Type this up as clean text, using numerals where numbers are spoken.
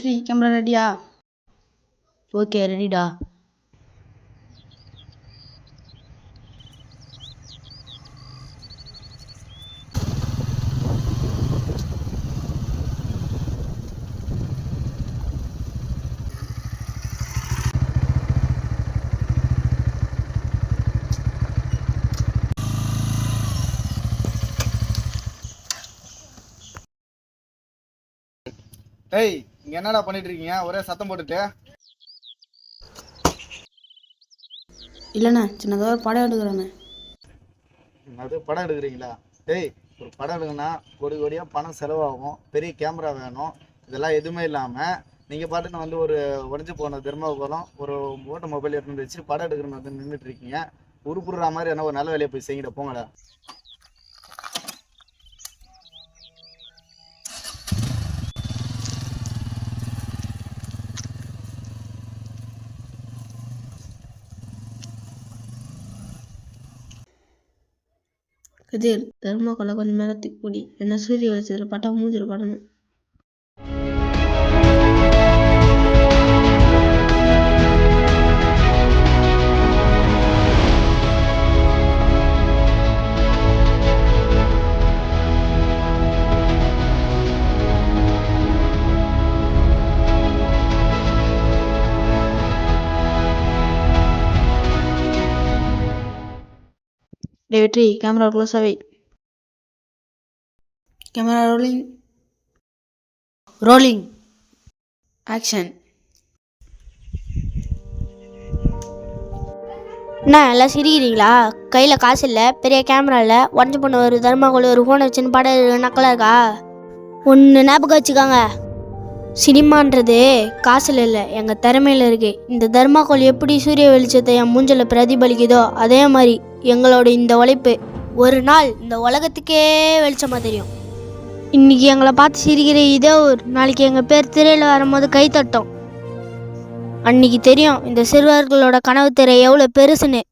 வெற்றி கேமரா ரெடியா? ஓகே ரெடிடா. டேய் இங்க என்னடா பண்ணிட்டு இருக்கீங்க? ஒரே சத்தம் போட்டுட்டு. இல்லைண்ணா சின்னதாக ஒரு படம் எடுக்கிறேண்ணே. அது படம் எடுக்கிறீங்களா? டேய் ஒரு படம் எடுக்கணும்னா கோடியா பணம் செலவாகும், பெரிய கேமரா வேணும். இதெல்லாம் எதுவுமே இல்லாமல் நீங்கள் பாட்டுன்னு வந்து ஒரு உடஞ்சி போன தெர்மாகோலம் ஒரு ஓட்ட மொபைல் எடுத்து வச்சு படம் எடுக்கணும்னு வந்து நின்றுட்டு இருக்கீங்க. உருப்புடுற மாதிரி என்ன ஒரு நல்ல வேலையை போய் செய்கிட போங்கடா. கதிர் தர்மாக்கோலை கொஞ்சம் மேலே தூக்கி என்ன சூரிய வெளிச்சத்தில் பட்டா மூஞ்சில் படணும். வெற்றி கேமரா க்ளோஸ் ஆகி கேமரா ரோலிங் ஆக்ஷன். அண்ணா எல்லாம் சிரிக்கிறீங்களா? கையில் காசு இல்லை, பெரிய கேமரா இல்லை, உடஞ்சி போன ஒரு தர்மாக்கோல் ஒரு ஃபோனை வச்சுன்னு படம் நக்கலாக இருக்கா? ஒன்று ஞாபகம் வச்சுக்காங்க, சினிமான்றது காசில் இல்லை எங்கள் திறமையில் இருக்குது. இந்த தர்மாக்கோல் எப்படி சூரிய வெளிச்சத்தை என் மூஞ்சில் பிரதிபலிக்குதோ அதே மாதிரி எங்களோட இந்த உழைப்பு ஒரு நாள் இந்த உலகத்துக்கே வெளிச்சமாக தெரியும். இன்றைக்கி எங்களை பார்த்து சிரிக்கிற இதே ஒரு நாளைக்கு எங்கள் பேர் திரையில் வரும்போது கை தட்டோம். அன்றைக்கி தெரியும் இந்த சிறுவர்களோட கனவு திரை எவ்வளோ பெருசுன்னு.